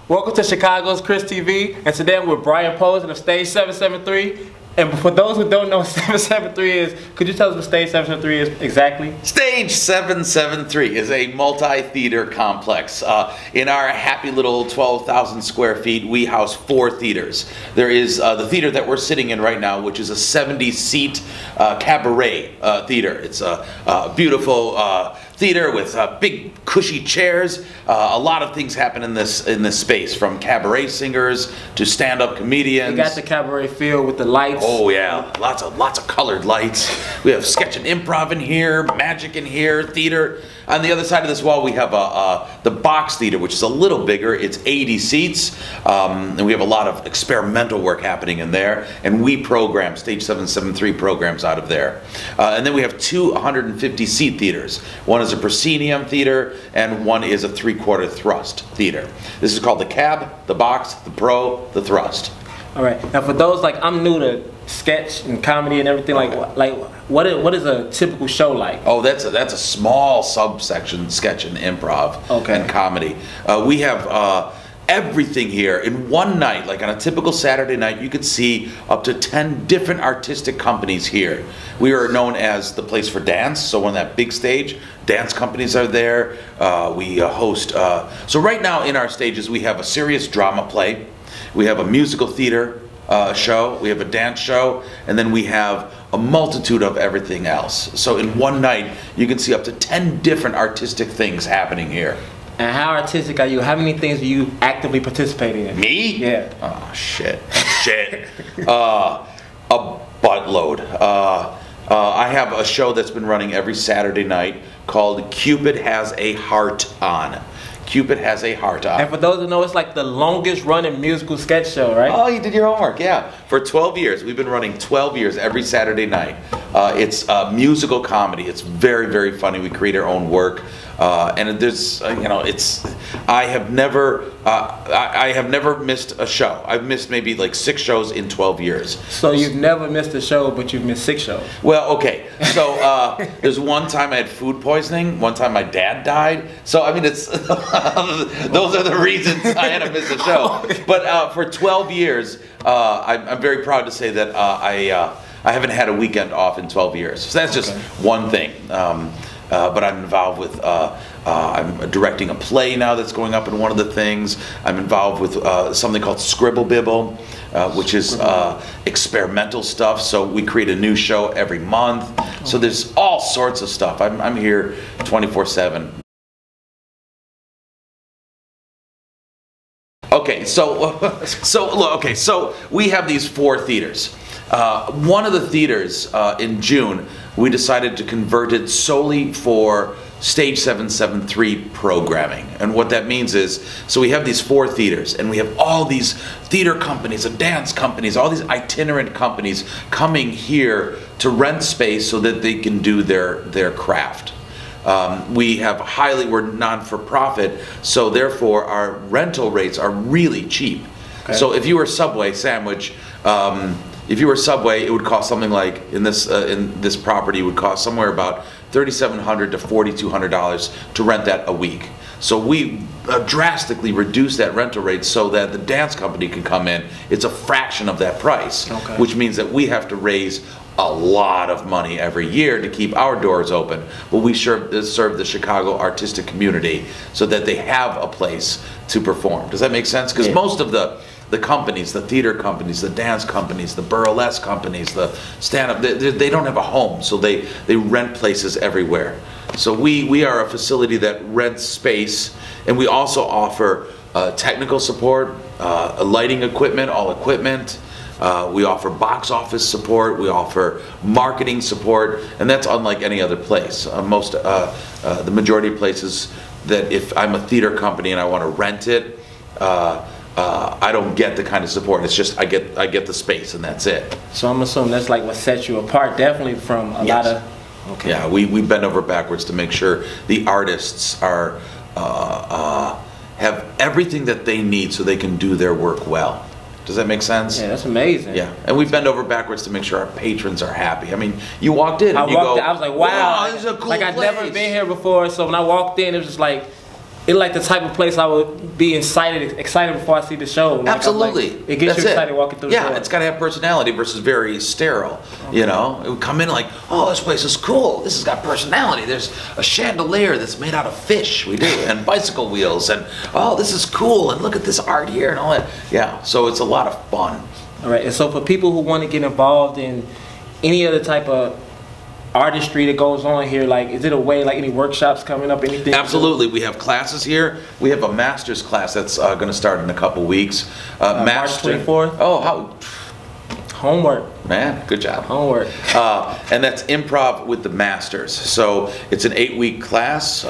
Welcome to Chicago's Chris TV, and today I'm with Brian Posen of Stage 773. And for those who don't know what 773 is, could you tell us what Stage 773 is exactly? Stage 773 is a multi-theater complex. In our happy little 12,000 square feet, we house 4 theaters. There is the theater that we're sitting in right now, which is a 70-seat cabaret theater. It's a beautiful theater with big cushy chairs. A lot of things happen in this space, from cabaret singers to stand-up comedians. You got the cabaret feel with the lights. Oh yeah, lots of colored lights. We have sketch and improv in here, magic in here, theater. On the other side of this wall, we have the box theater, which is a little bigger. It's 80 seats, and we have a lot of experimental work happening in there. And we program, Stage 773 programs out of there. And then we have 2 150-seat theaters. One is a proscenium theater, and one is a 3/4 thrust theater. This is called the cab, the box, the pro, the thrust. All right. Now, for those I'm new to sketch and comedy and everything. What is a typical show like? Oh, that's a small subsection, sketch and improv and comedy. We have everything here in one night. Like on a typical Saturday night, you could see up to 10 different artistic companies here. We are known as the place for dance, so on that big stage, dance companies are there. We host, so right now in our stages we have a serious drama play, we have a musical theater show, we have a dance show, and then we have a multitude of everything else. So in one night you can see up to 10 different artistic things happening here. And how artistic are you? How many things are you actively participating in? Me? Yeah. Oh, shit. Shit. A buttload. I have a show that's been running every Saturday night called Cupid Has a Heart On. Cupid Has a Heart On. And for those who know, it's like the longest running musical sketch show, right? Oh, you did your homework, yeah. For 12 years. We've been running 12 years every Saturday night. It's musical comedy. It's very, very funny. We create our own work. And there's, you know, I have never missed a show. I've missed maybe like 6 shows in 12 years. So you've never missed a show, but you've missed 6 shows. Well, okay. So there's one time I had food poisoning. One time my dad died. So I mean, it's those are the reasons I had to miss a show. But for 12 years, I'm very proud to say that I haven't had a weekend off in 12 years. So that's just one thing. But I'm involved with, I'm directing a play now that's going up in one of the things. I'm involved with something called Scribble Bibble, which is experimental stuff. So we create a new show every month. So there's all sorts of stuff. I'm here 24/7. Okay, so we have these 4 theaters. One of the theaters in June, we decided to convert it solely for Stage 773 programming. And what that means is, so we have these 4 theaters, and we have all these theater companies and dance companies, all these itinerant companies coming here to rent space so that they can do their craft. We're non-for-profit, so therefore our rental rates are really cheap. Okay. So if you were Subway sandwich, if you were Subway, it would cost something like, in this property, it would cost somewhere about $3,700 to $4,200 to rent that a week. So we drastically reduce that rental rate so that the dance company can come in. It's a fraction of that price, which means that we have to raise a lot of money every year to keep our doors open. But we serve the Chicago artistic community so that they have a place to perform. Does that make sense? Because most of the companies, the theater companies, the dance companies, the burlesque companies, the stand-up, they don't have a home, so they rent places everywhere. So we are a facility that rents space, and we also offer technical support, lighting equipment, all equipment. We offer box office support, we offer marketing support, and that's unlike any other place. The majority of places that if I'm a theater company and I want to rent it, I don't get the kind of support. It's just I get the space and that's it. So I'm assuming that's like what sets you apart, definitely from a lot of. Okay. Yeah, we bend over backwards to make sure the artists are have everything that they need so they can do their work well. Does that make sense? Yeah, that's amazing. Yeah, and we bend over backwards to make sure our patrons are happy. I mean, you walked in and I was like, wow, this is a cool like place. I'd never been here before, so when I walked in, it was just like, it's like the type of place I would be excited before I see the show. Like, Absolutely. Like, it gets you excited walking through the door. Yeah, it's got to have personality versus very sterile. Okay. You know, it would come in like, oh, this place is cool. This has got personality. There's a chandelier that's made out of fish. We do, and bicycle wheels, and oh, this is cool. And look at this art here and all that. Yeah, so it's a lot of fun. All right, and so for people who want to get involved in any other type of artistry that goes on here, like, is it a way, like any workshops coming up, anything? Absolutely. We have classes here. We have a master's class that's going to start in a couple weeks. March 24th? Oh, how... Homework. Man, good job. Homework. And that's improv with the masters. So it's an 8-week class,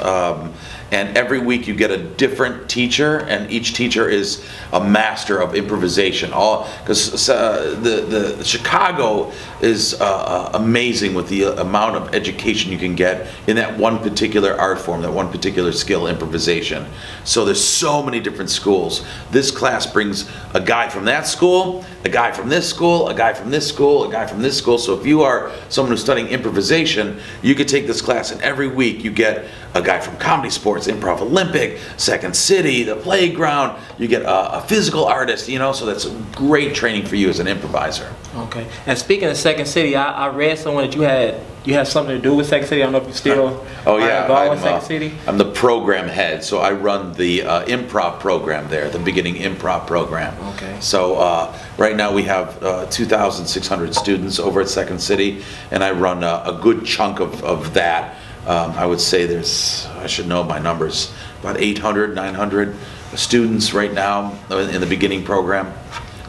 and every week you get a different teacher, and each teacher is a master of improvisation. Because the Chicago is amazing with the amount of education you can get in that one particular art form, that one particular skill, improvisation. So there's so many different schools. This class brings a guy from that school, a guy from this school, a guy from this school, a guy from this school. So if you are someone who's studying improvisation, you could take this class, and every week you get a guy from Comedy Sports, Improv Olympic, Second City, the Playground. You get a physical artist, you know, so that's great training for you as an improviser. Okay. And speaking of Second City, I read somewhere that you have something to do with Second City. I don't know if you still involved with Second City. I'm the program head, so I run the improv program there, the beginning improv program. Okay. So right now we have 2,600 students over at Second City, and I run a good chunk of that. I would say I should know my numbers, about 800, 900 students right now in the beginning program.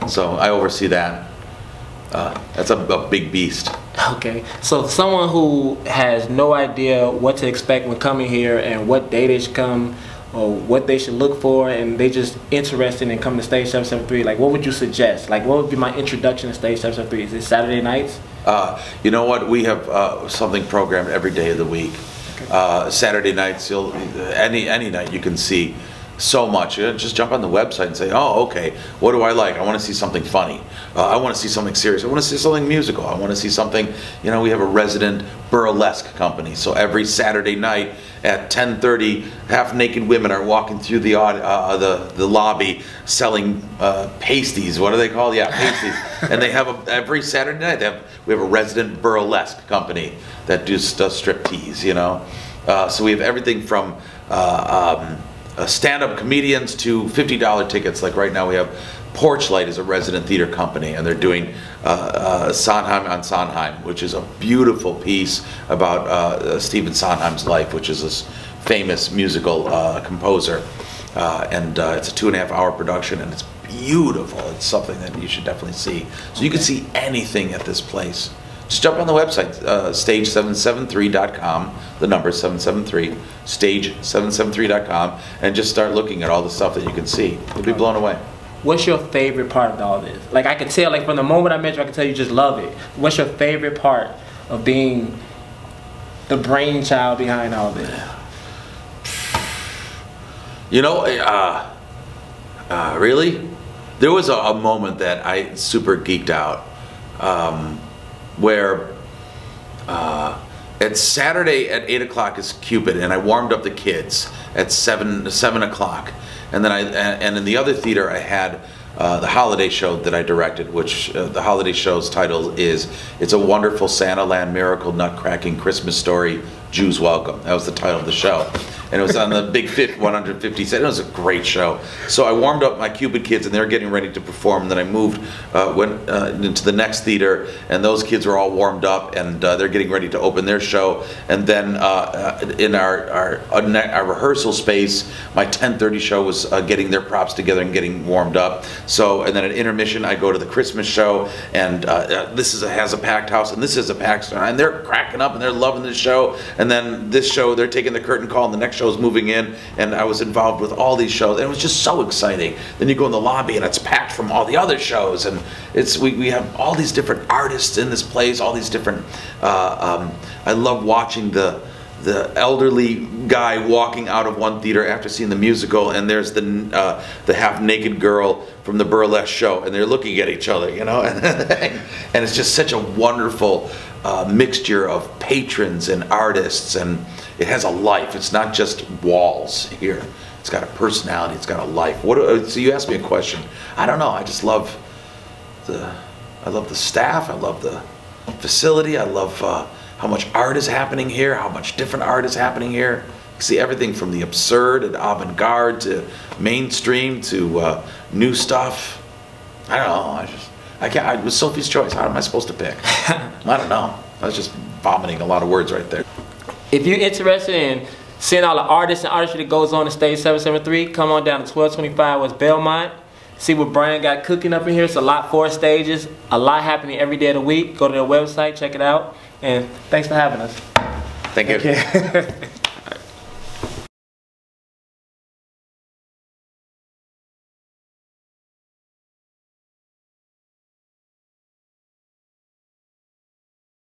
So I oversee that. That's a big beast. Okay, so someone who has no idea what to expect when coming here and what day they should come or what they should look for, and they just interested in coming to Stage 773, like, what would you suggest? Like, what would be my introduction to Stage 773? Is it Saturday nights? You know what? We have something programmed every day of the week. Okay. Saturday nights, any night you can see so much. Just jump on the website and say, oh, okay, what do I like? I want to see something funny. I want to see something serious. I want to see something musical. I want to see something, you know, we have a resident burlesque company. So every Saturday night at 10:30, half-naked women are walking through the lobby selling pasties. What are they called? Yeah, pasties. And they have every Saturday night, we have a resident burlesque company that does striptease, you know. So we have everything from stand-up comedians to $50 tickets. Like right now we have Porchlight is a resident theater company, and they're doing Sondheim on Sondheim, which is a beautiful piece about Stephen Sondheim's life, which is this famous musical composer. And it's a 2.5-hour production, and it's beautiful. It's something that you should definitely see. So you can see anything at this place. Just jump on the website, stage773.com, the number 773, stage773.com, and just start looking at all the stuff that you can see. You'll be blown away. What's your favorite part of all this? Like, I can tell, like, from the moment I met you, I can tell you just love it. What's your favorite part of being the brainchild behind all this? You know, really? There was a moment that I super geeked out. Where at Saturday at 8 o'clock is Cupid, and I warmed up the kids at 7 o'clock, and then and in the other theater I had the holiday show that I directed, which the holiday show's title is "It's a Wonderful Santa Land Miracle Nut-Cracking Christmas Story, Jews Welcome." That was the title of the show. And it was on the big 150 set. It was a great show. So I warmed up my Cupid kids, and they were getting ready to perform. And then I went into the next theater, and those kids were all warmed up, and they're getting ready to open their show. And then in our rehearsal space, my 10:30 show was getting their props together and getting warmed up. So, and then at intermission, I go to the Christmas show, and this has a packed house, and this is a packed house, and they're cracking up, and they're loving this show. And then this show, they're taking the curtain call, and the next show is moving in, and I was involved with all these shows, and it was just so exciting. Then you go in the lobby, and it's packed from all the other shows, and we have all these different artists in this place, all these different. I love watching the elderly guy walking out of one theater after seeing the musical, and there's the half-naked girl from the burlesque show, and they're looking at each other, you know, and it's just such a wonderful mixture of patrons and artists, and it has a life. It's not just walls here. It's got a personality. It's got a life. So you asked me a question. I don't know. I just love the staff. I love the facility. I love how much art is happening here. How much different art is happening here. You see everything from the absurd and avant-garde to mainstream to new stuff. I don't know. It was Sophie's choice. How am I supposed to pick? I don't know. I was just vomiting a lot of words right there. If you're interested in seeing all the artists and artistry that goes on in Stage 773, come on down to 1225 West Belmont. See what Brian got cooking up in here. It's a lot, 4 stages, a lot happening every day of the week. Go to their website, check it out. And thanks for having us. Thank you.